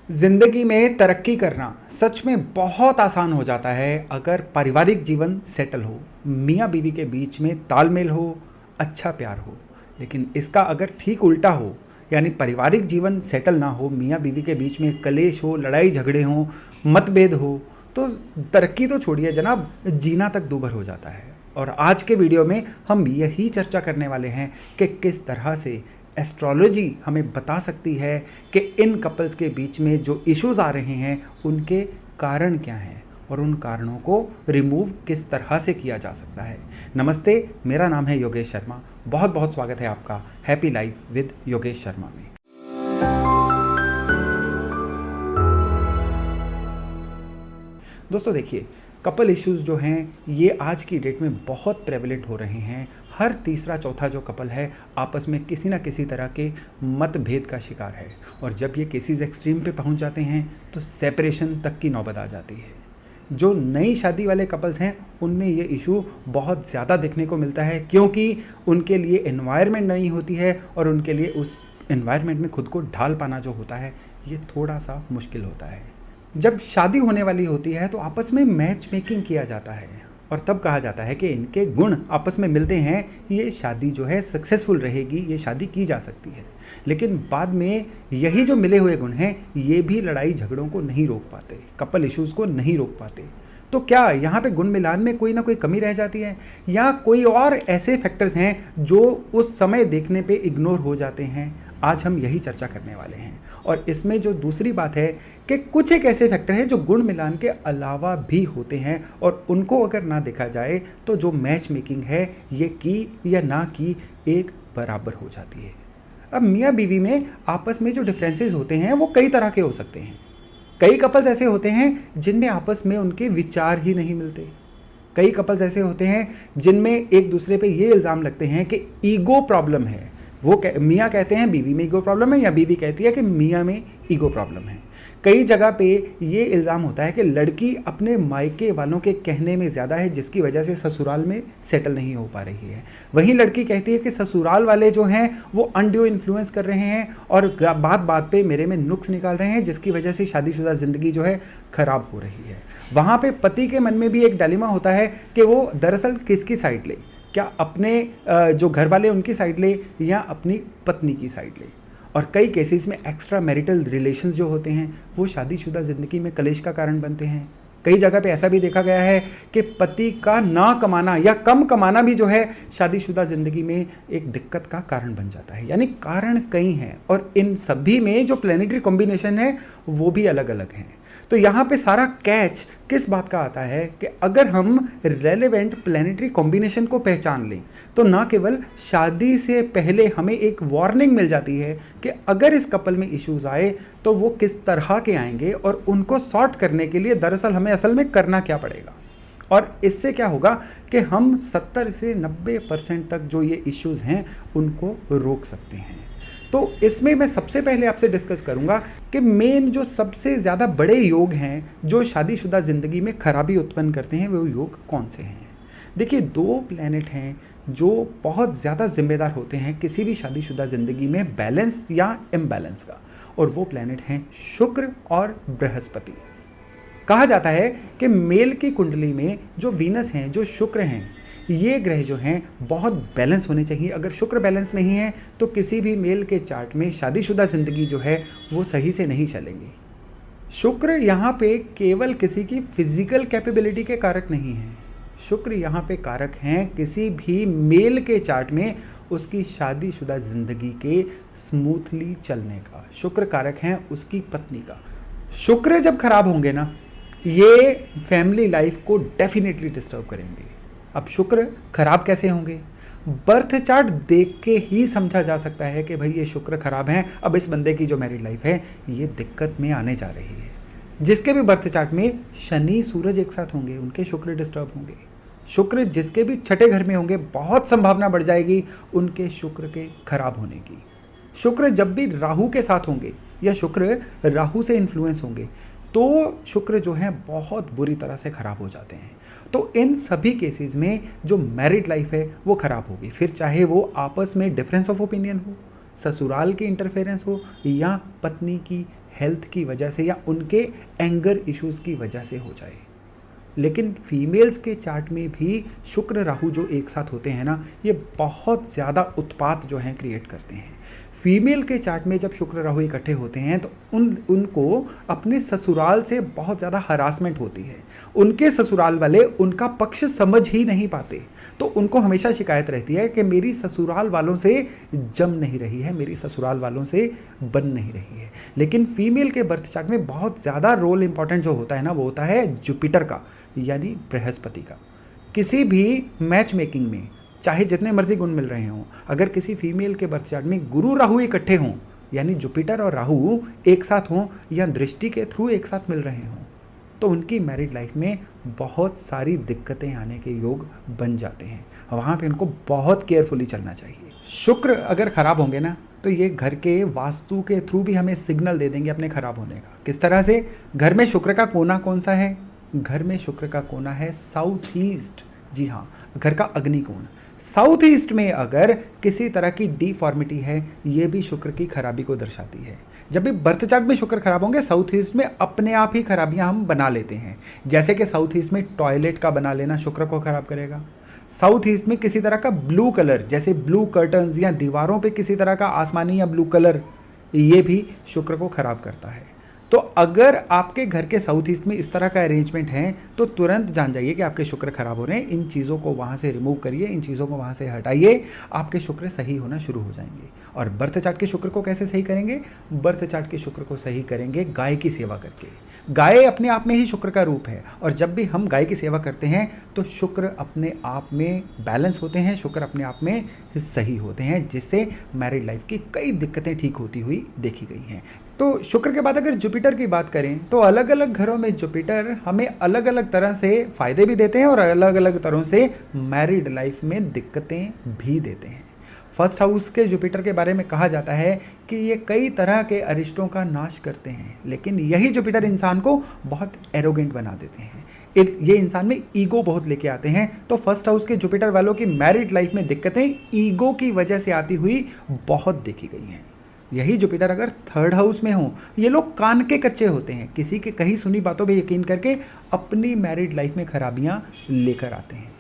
जिंदगी में तरक्की करना सच में बहुत आसान हो जाता है अगर पारिवारिक जीवन सेटल हो, मियाँ बीवी के बीच में तालमेल हो, अच्छा प्यार हो। लेकिन इसका अगर ठीक उल्टा हो, यानी पारिवारिक जीवन सेटल ना हो, मियाँ बीवी के बीच में कलेश हो, लड़ाई झगड़े हो, मतभेद हो, तो तरक्की तो छोड़िए जनाब, जीना तक दूभर हो जाता है। और आज के वीडियो में हम यही चर्चा करने वाले हैं कि किस तरह से एस्ट्रोलॉजी हमें बता सकती है कि इन कपल्स के बीच में जो इश्यूज आ रहे हैं उनके कारण क्या हैं और उन कारणों को रिमूव किस तरह से किया जा सकता है। नमस्ते, मेरा नाम है योगेश शर्मा। बहुत बहुत स्वागत है आपका happy life with Yogesh Sharma में। दोस्तों देखिए, कपल इश्यूज़ जो हैं ये आज की डेट में बहुत प्रेवलेंट हो रहे हैं। हर तीसरा चौथा जो कपल है आपस में किसी ना किसी तरह के मतभेद का शिकार है, और जब ये केसेस एक्सट्रीम पे पहुंच जाते हैं तो सेपरेशन तक की नौबत आ जाती है। जो नई शादी वाले कपल्स हैं उनमें ये इशू बहुत ज़्यादा देखने को मिलता है, क्योंकि उनके लिए एनवायरनमेंट नई होती है और उनके लिए उस एनवायरनमेंट में खुद को ढाल पाना जो होता है ये थोड़ा सा मुश्किल होता है। जब शादी होने वाली होती है तो आपस में मैच मेकिंग किया जाता है और तब कहा जाता है कि इनके गुण आपस में मिलते हैं, ये शादी जो है सक्सेसफुल रहेगी, ये शादी की जा सकती है। लेकिन बाद में यही जो मिले हुए गुण हैं ये भी लड़ाई झगड़ों को नहीं रोक पाते, कपल इश्यूज़ को नहीं रोक पाते। तो क्या यहाँ पे गुण मिलान में कोई ना कोई कमी रह जाती है, या कोई और ऐसे फैक्टर्स हैं जो उस समय देखने पे इग्नोर हो जाते हैं? आज हम यही चर्चा करने वाले हैं। और इसमें जो दूसरी बात है कि कुछ एक ऐसे फैक्टर हैं जो गुण मिलान के अलावा भी होते हैं, और उनको अगर ना देखा जाए तो जो मैच मेकिंग है ये की या ना की एक बराबर हो जाती है। अब मियाँ बीवी में आपस में जो डिफरेंसेस होते हैं वो कई तरह के हो सकते हैं। कई कपल्स ऐसे होते हैं जिनमें आपस में उनके विचार ही नहीं मिलते। कई कपल्स ऐसे होते हैं जिनमें एक दूसरे पे ये इल्ज़ाम लगते हैं कि ईगो प्रॉब्लम है। वो मियाँ कहते हैं बीवी में ईगो प्रॉब्लम है, या बीवी कहती है कि मियाँ में ईगो प्रॉब्लम है। कई जगह पे ये इल्ज़ाम होता है कि लड़की अपने मायके वालों के कहने में ज़्यादा है, जिसकी वजह से ससुराल में सेटल नहीं हो पा रही है। वहीं लड़की कहती है कि ससुराल वाले जो हैं वो अनड्यू इन्फ्लुएंस कर रहे हैं और बात बात पे मेरे में नुक्स निकाल रहे हैं, जिसकी वजह से शादीशुदा ज़िंदगी जो है ख़राब हो रही है। वहाँ पर पति के मन में भी एक डायलेमा होता है कि वो दरअसल किसकी साइड ले, क्या अपने जो घर वाले उनकी साइड ले या अपनी पत्नी की साइड ले। और कई केसेस में एक्स्ट्रा मैरिटल रिलेशंस जो होते हैं वो शादीशुदा ज़िंदगी में कलेश का कारण बनते हैं। कई जगह पे ऐसा भी देखा गया है कि पति का ना कमाना या कम कमाना भी जो है शादीशुदा ज़िंदगी में एक दिक्कत का कारण बन जाता है। यानी कारण कई हैं, और इन सभी में जो प्लैनेटरी कॉम्बिनेशन है वो भी अलग अलग हैं। तो यहाँ पे सारा कैच किस बात का आता है कि अगर हम रेलेवेंट प्लैनेटरी कॉम्बिनेशन को पहचान लें तो ना केवल शादी से पहले हमें एक वार्निंग मिल जाती है कि अगर इस कपल में इश्यूज आए तो वो किस तरह के आएंगे, और उनको सॉर्ट करने के लिए दरअसल हमें असल में करना क्या पड़ेगा। और इससे क्या होगा कि हम 70 से 90% तक जो ये इश्यूज हैं उनको रोक सकते हैं। तो इसमें मैं सबसे पहले आपसे डिस्कस करूंगा कि मेन जो सबसे ज़्यादा बड़े योग हैं जो शादीशुदा ज़िंदगी में खराबी उत्पन्न करते हैं वो योग कौन से हैं। देखिए, दो प्लैनेट हैं जो बहुत ज़्यादा जिम्मेदार होते हैं किसी भी शादीशुदा ज़िंदगी में बैलेंस या इम्बैलेंस का, और वो प्लैनेट हैं शुक्र और बृहस्पति। कहा जाता है कि मेल की कुंडली में जो वीनस हैं, जो शुक्र हैं, ये ग्रह जो हैं बहुत बैलेंस होने चाहिए। अगर शुक्र बैलेंस नहीं है तो किसी भी मेल के चार्ट में शादीशुदा ज़िंदगी जो है वो सही से नहीं चलेंगी। शुक्र यहाँ पे केवल किसी की फिजिकल कैपेबिलिटी के कारक नहीं हैं, शुक्र यहाँ पे कारक हैं किसी भी मेल के चार्ट में उसकी शादीशुदा ज़िंदगी के स्मूथली चलने का। शुक्र कारक हैं उसकी पत्नी का। शुक्र जब खराब होंगे ना, ये फैमिली लाइफ को डेफिनेटली डिस्टर्ब करेंगे। अब शुक्र खराब कैसे होंगे? बर्थ चार्ट देख के ही समझा जा सकता है कि भाई ये शुक्र खराब हैं, अब इस बंदे की जो मैरिड लाइफ है ये दिक्कत में आने जा रही है। जिसके भी बर्थ चार्ट में शनि सूरज एक साथ होंगे उनके शुक्र डिस्टर्ब होंगे। शुक्र जिसके भी छठे घर में होंगे बहुत संभावना बढ़ जाएगी उनके शुक्र के खराब होने की। शुक्र जब भी राहु के साथ होंगे या शुक्र राहु से इन्फ्लुएंस होंगे तो शुक्र जो है बहुत बुरी तरह से ख़राब हो जाते हैं। तो इन सभी केसेस में जो मैरिड लाइफ है वो ख़राब होगी, फिर चाहे वो आपस में डिफरेंस ऑफ ओपिनियन हो, ससुराल की इंटरफेरेंस हो, या पत्नी की हेल्थ की वजह से या उनके एंगर इश्यूज़ की वजह से हो जाए। लेकिन फीमेल्स के चार्ट में भी शुक्र राहु जो एक साथ होते हैं ना, ये बहुत ज़्यादा उत्पात जो हैं क्रिएट करते हैं। फीमेल के चार्ट में जब शुक्र राहु इकट्ठे होते हैं तो उनको अपने ससुराल से बहुत ज़्यादा हरासमेंट होती है। उनके ससुराल वाले उनका पक्ष समझ ही नहीं पाते, तो उनको हमेशा शिकायत रहती है कि मेरी ससुराल वालों से जम नहीं रही है, मेरी ससुराल वालों से बन नहीं रही है। लेकिन फीमेल के बर्थ चार्ट में बहुत ज़्यादा रोल इंपॉर्टेंट जो होता है ना, वो होता है जुपिटर का, यानी बृहस्पति का। किसी भी मैच मेकिंग में चाहे जितने मर्जी गुण मिल रहे हों, अगर किसी फीमेल के बर्थ चार्ट में गुरु राहु इकट्ठे हों, यानी जुपिटर और राहु एक साथ हों या दृष्टि के थ्रू एक साथ मिल रहे हों, तो उनकी मैरिड लाइफ में बहुत सारी दिक्कतें आने के योग बन जाते हैं। वहाँ पे उनको बहुत केयरफुली चलना चाहिए। शुक्र अगर खराब होंगे ना, तो ये घर के वास्तु के थ्रू भी हमें सिग्नल दे देंगे अपने खराब होने का। किस तरह से? घर में शुक्र का कोना कौन सा है? घर में शुक्र का कोना है साउथ ईस्ट। जी हाँ, घर का अग्निकोण। साउथ ईस्ट में अगर किसी तरह की डिफॉर्मिटी है, ये भी शुक्र की खराबी को दर्शाती है। जब भी बर्थ चार्ट में शुक्र खराब होंगे, साउथ ईस्ट में अपने आप ही खराबियां हम बना लेते हैं। जैसे कि साउथ ईस्ट में टॉयलेट का बना लेना शुक्र को खराब करेगा। साउथ ईस्ट में किसी तरह का ब्लू कलर, जैसे ब्लू कर्टन्स या दीवारों पे किसी तरह का आसमानी या ब्लू कलर, ये भी शुक्र को खराब करता है। तो अगर आपके घर के साउथ ईस्ट में इस तरह का अरेंजमेंट है, तो तुरंत जान जाइए कि आपके शुक्र खराब हो रहे हैं। इन चीज़ों को वहाँ से रिमूव करिए, इन चीज़ों को वहाँ से हटाइए, आपके शुक्र सही होना शुरू हो जाएंगे। और बर्थ चार्ट के शुक्र को कैसे सही करेंगे? बर्थ चार्ट के शुक्र को सही करेंगे गाय की सेवा करके। गाय अपने आप में ही शुक्र का रूप है, और जब भी हम गाय की सेवा करते हैं तो शुक्र अपने आप में बैलेंस होते हैं, शुक्र अपने आप में सही होते हैं, जिससे मैरिड लाइफ की कई दिक्कतें ठीक होती हुई देखी गई हैं। तो शुक्र के बाद अगर जुपिटर की बात करें, तो अलग अलग घरों में जुपिटर हमें अलग अलग तरह से फ़ायदे भी देते हैं और अलग अलग तरह से मैरिड लाइफ में दिक्कतें भी देते हैं। फर्स्ट हाउस के जुपिटर के बारे में कहा जाता है कि ये कई तरह के अरिष्टों का नाश करते हैं, लेकिन यही जुपिटर इंसान को बहुत एरोगेंट बना देते हैं। ये इंसान में ईगो बहुत लेके आते हैं। तो फर्स्ट हाउस के जुपिटर वालों की मैरिड लाइफ में दिक्कतें ईगो की वजह से आती हुई बहुत देखी गई हैं। यही जुपिटर अगर थर्ड हाउस में हो, ये लोग कान के कच्चे होते हैं, किसी के कहीं सुनी बातों पे यकीन करके अपनी मैरिड लाइफ में खराबियां लेकर आते हैं।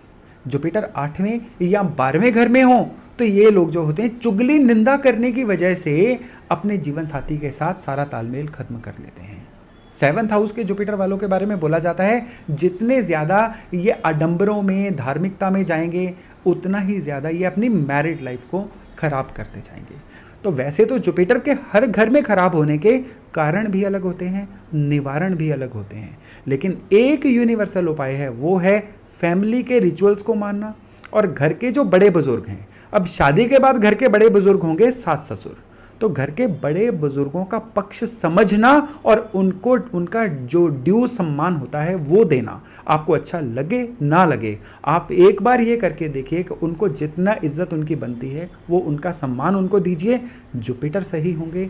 जुपिटर 8वें या 12वें घर में हो, तो ये लोग जो होते हैं चुगली निंदा करने की वजह से अपने जीवन साथी के साथ सारा तालमेल खत्म कर लेते हैं। 7th हाउस के जुपिटर वालों के बारे में बोला जाता है, जितने ज़्यादा ये आडंबरों में, धार्मिकता में जाएंगे, उतना ही ज़्यादा ये अपनी मैरिड लाइफ को खराब करते जाएंगे। तो वैसे तो जुपिटर के हर घर में खराब होने के कारण भी अलग होते हैं, निवारण भी अलग होते हैं, लेकिन एक यूनिवर्सल उपाय है, वो है फैमिली के रिचुअल्स को मानना और घर के जो बड़े बुजुर्ग हैं। अब शादी के बाद घर के बड़े बुजुर्ग होंगे सास ससुर, तो घर के बड़े बुजुर्गों का पक्ष समझना और उनको उनका जो ड्यू सम्मान होता है वो देना, आपको अच्छा लगे ना लगे, आप एक बार ये करके देखिए कि उनको जितना इज्जत उनकी बनती है वो उनका सम्मान उनको दीजिए। जुपिटर सही होंगे,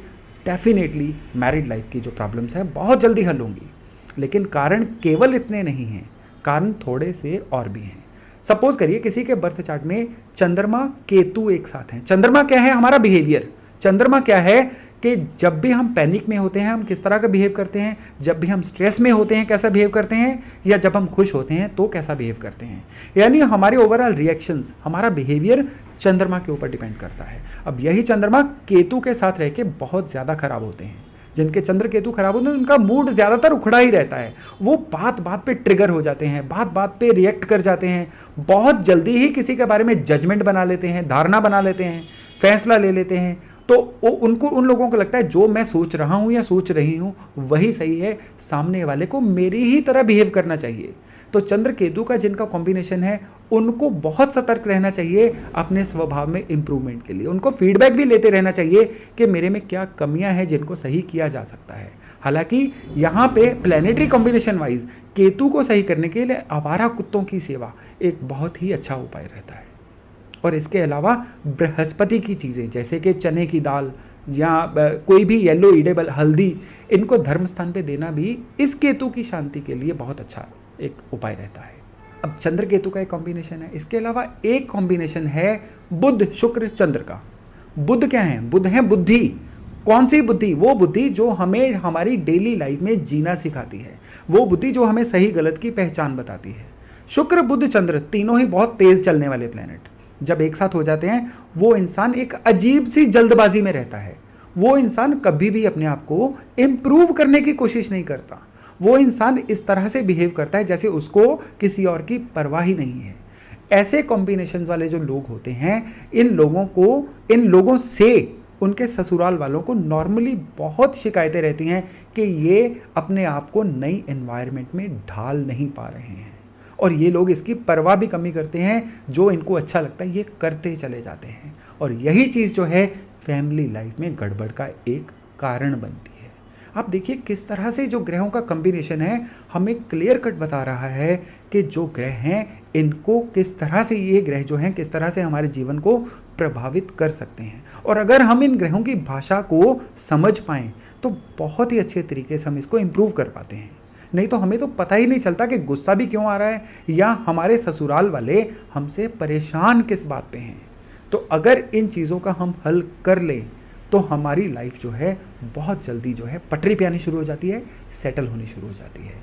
डेफिनेटली मैरिड लाइफ की जो प्रॉब्लम्स हैं बहुत जल्दी हल होंगी। लेकिन कारण केवल इतने नहीं हैं, कारण थोड़े से और भी हैं। सपोज करिए किसी के बर्थ चार्ट में चंद्रमा केतु एक साथ हैं। चंद्रमा क्या है? हमारा बिहेवियर। चंद्रमा क्या है कि जब भी हम पैनिक में होते हैं हम किस तरह का बिहेव करते हैं, जब भी हम स्ट्रेस में होते हैं कैसा बिहेव करते हैं, या जब हम खुश होते हैं तो कैसा बिहेव करते हैं। यानी हमारे ओवरऑल रिएक्शंस, हमारा बिहेवियर चंद्रमा के ऊपर डिपेंड करता है। अब यही चंद्रमा केतु के साथ रह के बहुत ज़्यादा खराब होते हैं। जिनके चंद्र केतु खराब होते हैं उनका मूड ज़्यादातर उखड़ा ही रहता है, वो बात बात पे ट्रिगर हो जाते हैं, बात बात पे रिएक्ट कर जाते हैं, बहुत जल्दी ही किसी के बारे में जजमेंट बना लेते हैं, धारणा बना लेते हैं, फैसला ले लेते हैं। तो उनको, उन लोगों को लगता है जो मैं सोच रहा हूँ या सोच रही हूँ वही सही है, सामने वाले को मेरी ही तरह बिहेव करना चाहिए। तो चंद्र केतु का जिनका कॉम्बिनेशन है उनको बहुत सतर्क रहना चाहिए अपने स्वभाव में इंप्रूवमेंट के लिए। उनको फीडबैक भी लेते रहना चाहिए कि मेरे में क्या कमियां हैं जिनको सही किया जा सकता है। हालांकि यहाँ पे प्लैनेटरी कॉम्बिनेशन वाइज केतु को सही करने के लिए आवारा कुत्तों की सेवा एक बहुत ही अच्छा उपाय रहता है। और इसके अलावा बृहस्पति की चीज़ें जैसे कि चने की दाल या कोई भी येलो ईडेबल हल्दी, इनको धर्म स्थान पे देना भी इस केतु की शांति के लिए बहुत अच्छा एक उपाय रहता है। अब चंद्र केतु का एक कॉम्बिनेशन है, इसके अलावा एक कॉम्बिनेशन है बुध शुक्र चंद्र का। बुध क्या है? बुध है बुद्धि, कौन सी बुद्धि? वो बुद्धि जो हमें हमारी डेली लाइफ में जीना सिखाती है, वो बुद्धि जो हमें सही गलत की पहचान बताती है। शुक्र, बुध, चंद्र तीनों ही बहुत तेज चलने वाले प्लैनेट जब एक साथ हो जाते हैं, वो इंसान एक अजीब सी जल्दबाजी में रहता है। वो इंसान कभी भी अपने आप को इम्प्रूव करने की कोशिश नहीं करता। वो इंसान इस तरह से बिहेव करता है जैसे उसको किसी और की परवाह ही नहीं है। ऐसे कॉम्बिनेशंस वाले जो लोग होते हैं, इन लोगों से उनके ससुराल वालों को नॉर्मली बहुत शिकायतें रहती हैं कि ये अपने आप को नई एनवायरनमेंट में ढाल नहीं पा रहे हैं, और ये लोग इसकी परवाह भी कमी करते हैं। जो इनको अच्छा लगता है ये करते चले जाते हैं, और यही चीज़ जो है फैमिली लाइफ में गड़बड़ का एक कारण बनती है। आप देखिए किस तरह से जो ग्रहों का कॉम्बिनेशन है हमें क्लियर कट बता रहा है कि जो ग्रह हैं इनको किस तरह से, ये ग्रह जो हैं किस तरह से हमारे जीवन को प्रभावित कर सकते हैं। और अगर हम इन ग्रहों की भाषा को समझ पाएँ तो बहुत ही अच्छे तरीके से हम इसको इम्प्रूव कर पाते हैं। नहीं तो हमें तो पता ही नहीं चलता कि गुस्सा भी क्यों आ रहा है, या हमारे ससुराल वाले हमसे परेशान किस बात पे हैं। तो अगर इन चीज़ों का हम हल कर लें तो हमारी लाइफ जो है बहुत जल्दी जो है पटरी पे आनी शुरू हो जाती है, सेटल होनी शुरू हो जाती है।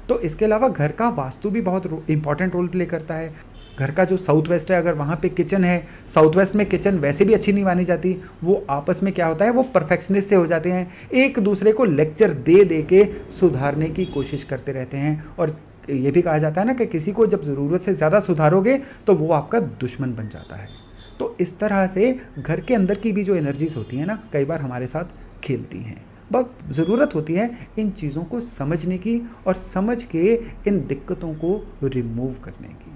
तो इसके अलावा घर का वास्तु भी बहुत इंपॉर्टेंट रोल प्ले करता है। घर का जो साउथ वेस्ट है, अगर वहाँ पे किचन है, साउथ वेस्ट में किचन वैसे भी अच्छी नहीं मानी जाती, वो आपस में क्या होता है, वो परफेक्शनिस्ट से हो जाते हैं, एक दूसरे को लेक्चर दे दे के सुधारने की कोशिश करते रहते हैं। और ये भी कहा जाता है ना कि किसी को जब ज़रूरत से ज़्यादा सुधारोगे तो वो आपका दुश्मन बन जाता है। तो इस तरह से घर के अंदर की भी जो एनर्जीज होती हैं ना, कई बार हमारे साथ खेलती हैं। बस ज़रूरत होती है इन चीज़ों को समझने की, और समझ के इन दिक्कतों को रिमूव करने की।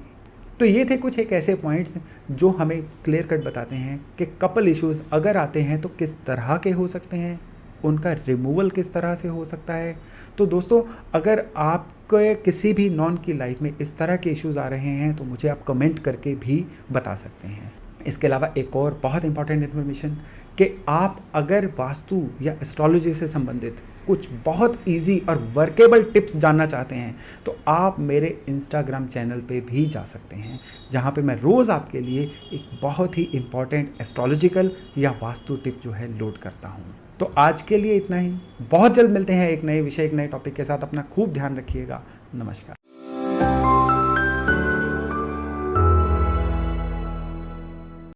तो ये थे कुछ एक ऐसे पॉइंट्स जो हमें क्लियर कट बताते हैं कि कपल इश्यूज़ अगर आते हैं तो किस तरह के हो सकते हैं, उनका रिमूवल किस तरह से हो सकता है। तो दोस्तों, अगर आपके किसी भी नॉन की लाइफ में इस तरह के इश्यूज़ आ रहे हैं तो मुझे आप कमेंट करके भी बता सकते हैं। इसके अलावा एक और बहुत इंपॉर्टेंट इन्फॉर्मेशन कि आप अगर वास्तु या एस्ट्रोलॉजी से संबंधित कुछ बहुत इजी और वर्केबल टिप्स जानना चाहते हैं तो आप मेरे इंस्टाग्राम चैनल पे भी जा सकते हैं, जहाँ पे मैं रोज़ आपके लिए एक बहुत ही इम्पॉर्टेंट एस्ट्रोलॉजिकल या वास्तु टिप जो है लोड करता हूँ। तो आज के लिए इतना ही। बहुत जल्द मिलते हैं एक नए विषय, एक नए टॉपिक के साथ। अपना खूब ध्यान रखिएगा। नमस्कार।